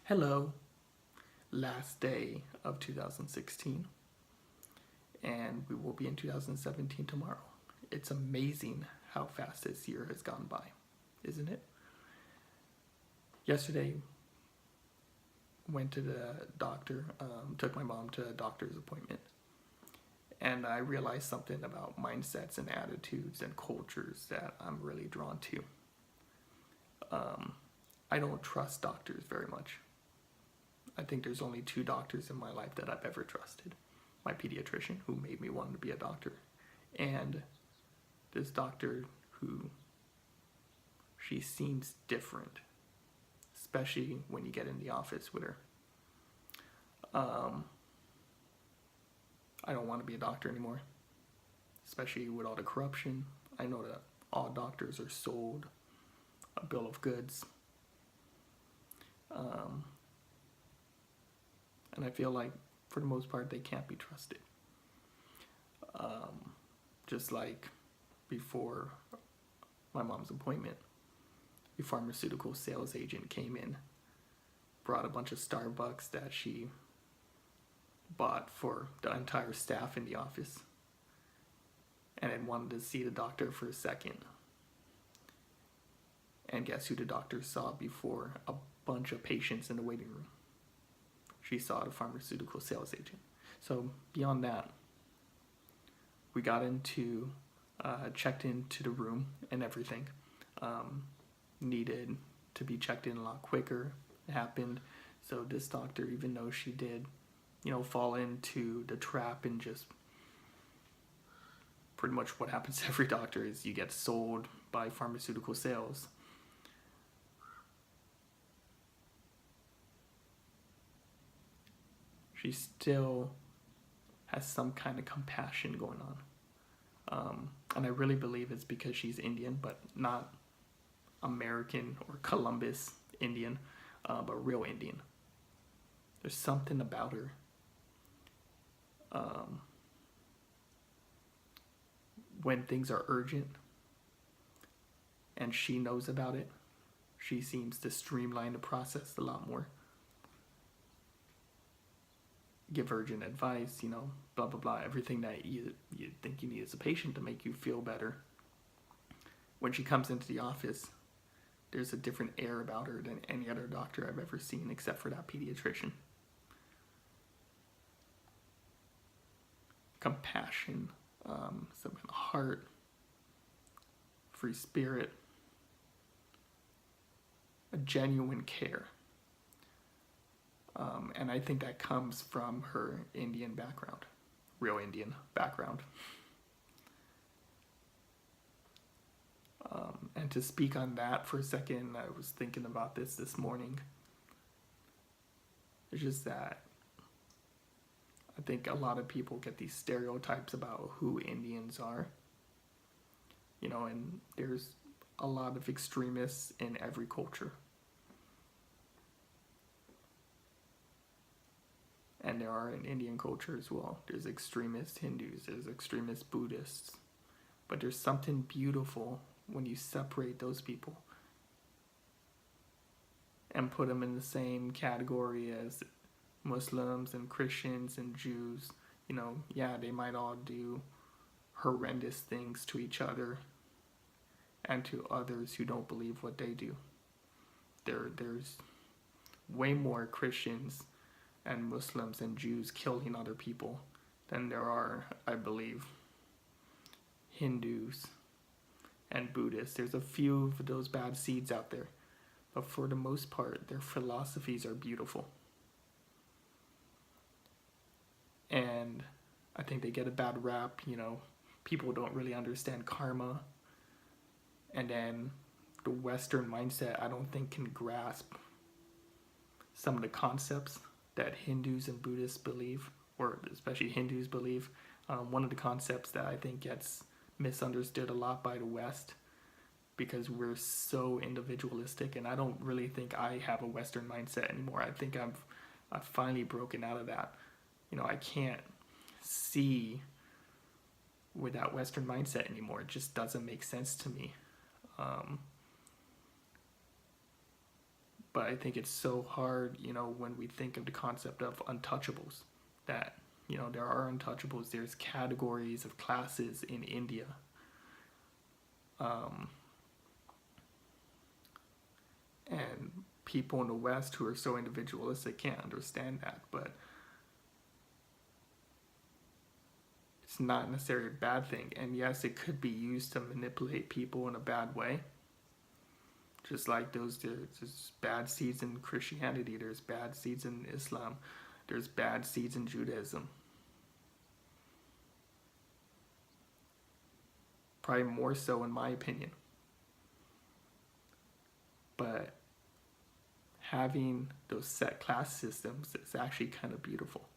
Hello, last day of 2016, and we will be in 2017 tomorrow. It's amazing how fast this year has gone by, isn't it? Yesterday, went to the doctor, took my mom to a doctor's appointment, and I realized something about mindsets and attitudes and cultures that I'm really drawn to. I don't trust doctors very much. I think there's only two doctors in my life that I've ever trusted. My pediatrician, who made me want to be a doctor, and this doctor who, she seems different, especially when you get in the office with her. I don't want to be a doctor anymore, especially with all the corruption. I know that all doctors are sold a bill of goods. And I feel like, for the most part, they can't be trusted. Just like before my mom's appointment, a pharmaceutical sales agent came in, brought a bunch of Starbucks that she bought for the entire staff in the office, and then wanted to see the doctor for a second. And guess who the doctor saw before a bunch of patients in the waiting room? She saw the pharmaceutical sales agent. So beyond that, we got into, checked into the room and everything. Needed to be checked in a lot quicker. It happened. So this doctor, even though she did, fall into the trap and just pretty much what happens to every doctor is you get sold by pharmaceutical sales. She still has some kind of compassion going on. And I really believe it's because she's Indian, but not American or Columbus Indian, but real Indian. There's something about her. When things are urgent and she knows about it, she seems to streamline the process a lot more. Give urgent advice, blah, blah, blah, everything that you think you need as a patient to make you feel better. When she comes into the office, there's a different air about her than any other doctor I've ever seen except for that pediatrician. Compassion, some kind of heart, free spirit, a genuine care. And I think that comes from her Indian background, real Indian background. And to speak on that for a second, I was thinking about this morning. It's just that I think a lot of people get these stereotypes about who Indians are. And there's a lot of extremists in every culture. And there are in Indian culture as well. There's extremist Hindus, there's extremist Buddhists. But there's something beautiful when you separate those people and put them in the same category as Muslims and Christians and Jews. Yeah, they might all do horrendous things to each other and to others who don't believe what they do. There's way more Christians and Muslims and Jews killing other people than there are, I believe, Hindus and Buddhists. There's a few of those bad seeds out there, but for the most part, their philosophies are beautiful. And I think they get a bad rap, people don't really understand karma. And then the Western mindset, I don't think, can grasp some of the concepts that Hindus and Buddhists believe, or especially Hindus believe. One of the concepts that I think gets misunderstood a lot by the West, because we're so individualistic, and I don't really think I have a Western mindset anymore. I think I've finally broken out of that. I can't see with that Western mindset anymore. It just doesn't make sense to me. But I think it's so hard, when we think of the concept of untouchables, that, there are untouchables. There's categories of classes in India. Um, and people in the West who are so individualistic can't understand that. But it's not necessarily a bad thing. And yes, it could be used to manipulate people in a bad way. Just like there's bad seeds in Christianity, there's bad seeds in Islam, there's bad seeds in Judaism. Probably more so in my opinion. But having those set class systems is actually kind of beautiful.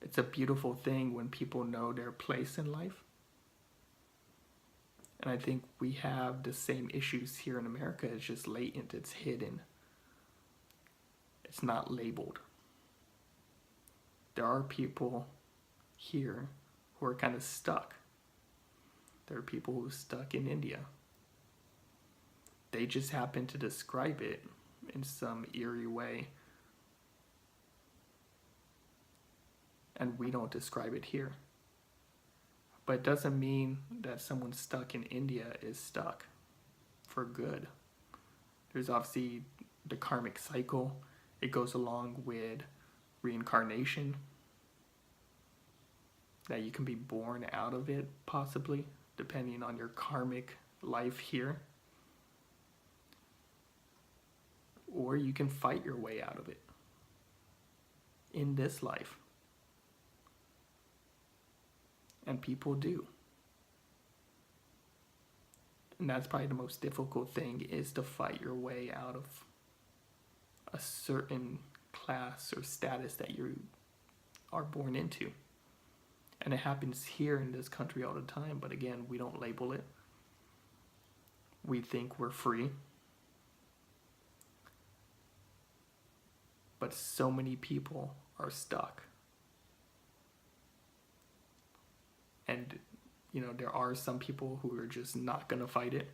It's a beautiful thing when people know their place in life. And I think we have the same issues here in America. It's just latent, it's hidden. It's not labeled. There are people here who are kind of stuck. There are people who are stuck in India. They just happen to describe it in some eerie way. And we don't describe it here. But it doesn't mean that someone stuck in India is stuck for good. There's obviously the karmic cycle. It goes along with reincarnation. That you can be born out of it, possibly, depending on your karmic life here. Or you can fight your way out of it in this life. And people do. And that's probably the most difficult thing, is to fight your way out of a certain class or status that you are born into. And it happens here in this country all the time, but again, we don't label it. We think we're free. But so many people are stuck. And, there are some people who are just not going to fight it.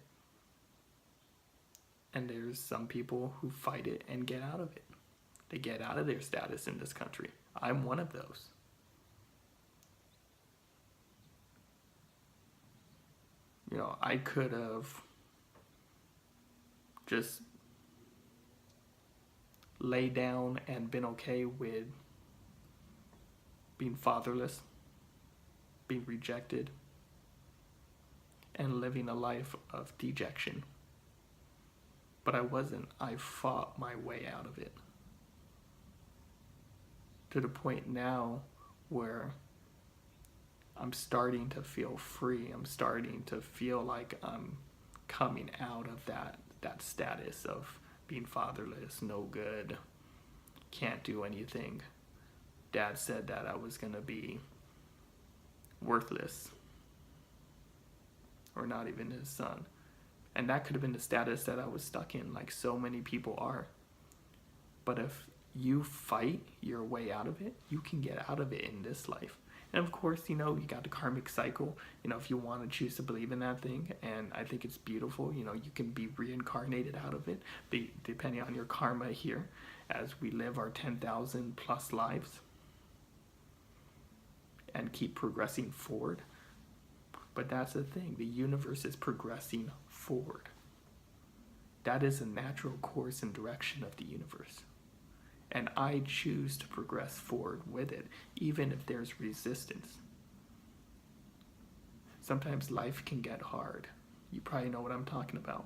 And there's some people who fight it and get out of it. They get out of their status in this country. I'm one of those. I could have just laid down and been okay with being fatherless, being rejected, and living a life of dejection. But I wasn't. I fought my way out of it. To the point now where I'm starting to feel free. I'm starting to feel like I'm coming out of that status of being fatherless, no good, can't do anything. Dad said that I was going to be worthless, or not even his son. And that could have been the status that I was stuck in, like so many people are. But if you fight your way out of it, you can get out of it in this life. And of course, you got the karmic cycle, if you want to choose to believe in that thing. And I think it's beautiful, you can be reincarnated out of it, depending on your karma here, as we live our 10,000 plus lives and keep progressing forward. But that's the thing, the universe is progressing forward. That is a natural course and direction of the universe. And I choose to progress forward with it, even if there's resistance. Sometimes life can get hard. You probably know what I'm talking about.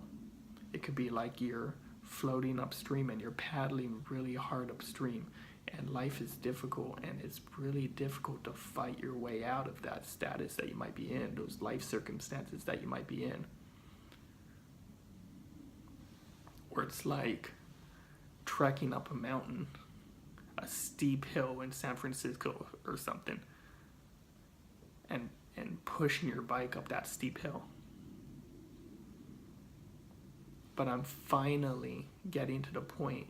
It could be like you're floating upstream and you're paddling really hard upstream, and life is difficult, and it's really difficult to fight your way out of that status that you might be in, those life circumstances that you might be in. Or it's like trekking up a mountain, a steep hill in San Francisco or something, and pushing your bike up that steep hill. But I'm finally getting to the point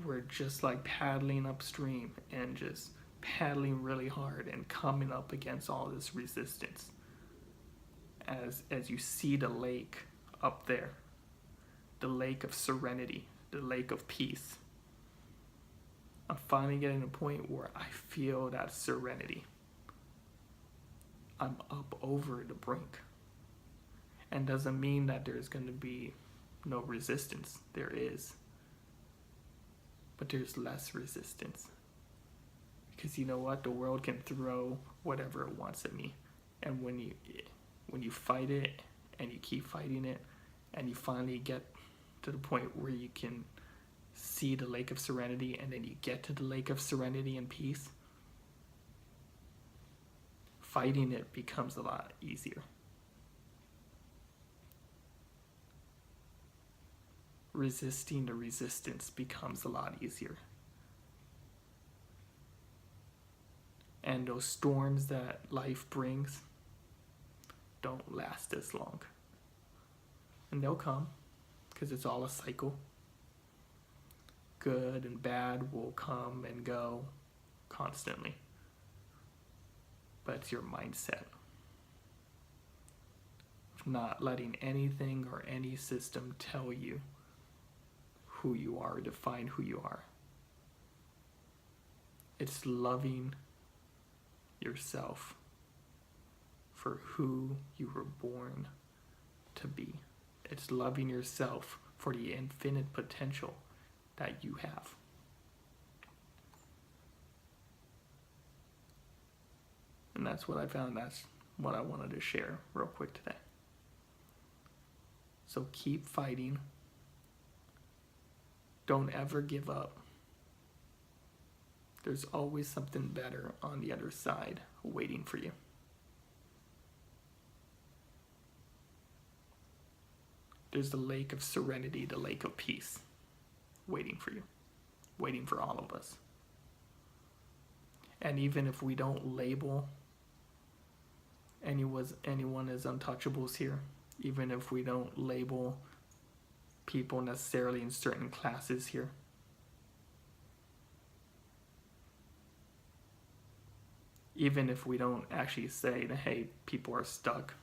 where just like paddling upstream and just paddling really hard and coming up against all this resistance. as you see the lake up there, the lake of serenity, the lake of peace. I'm finally getting to a point where I feel that serenity. I'm up over the brink. And doesn't mean that there's going to be no resistance. There is. But there's less resistance. Because you know what? The world can throw whatever it wants at me. And when you fight it and you keep fighting it and you finally get to the point where you can see the lake of serenity and then you get to the lake of serenity and peace, fighting it becomes a lot easier. Resisting the resistance becomes a lot easier. And those storms that life brings don't last as long. And they'll come, because it's all a cycle. Good and bad will come and go constantly. But it's your mindset of not letting anything or any system tell you who you are, or define who you are. It's loving yourself for who you were born to be. It's loving yourself for the infinite potential that you have. And that's what I found. That's what I wanted to share real quick today. So keep fighting. Don't ever give up. There's always something better on the other side waiting for you. There's the lake of serenity, the lake of peace, waiting for you, waiting for all of us. And even if we don't label anyone as untouchables here, even if we don't label people necessarily in certain classes here, even if we don't actually say that, hey, people are stuck,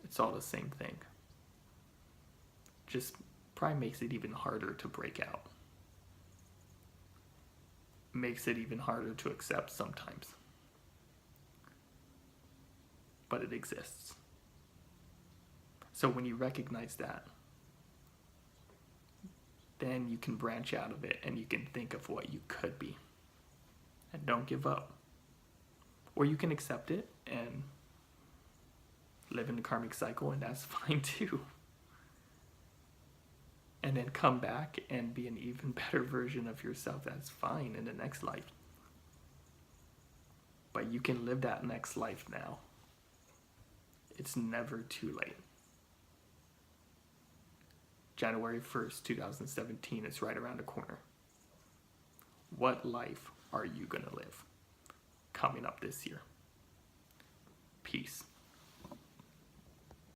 it's all the same thing. Just probably makes it even harder to break out. Makes it even harder to accept sometimes. But it exists. So when you recognize that, then you can branch out of it and you can think of what you could be. And don't give up. Or you can accept it and live in the karmic cycle, and that's fine too. And then come back and be an even better version of yourself. That's fine in the next life. But you can live that next life now. It's never too late. January 1st, 2017 is right around the corner. What life are you going to live coming up this year? Peace.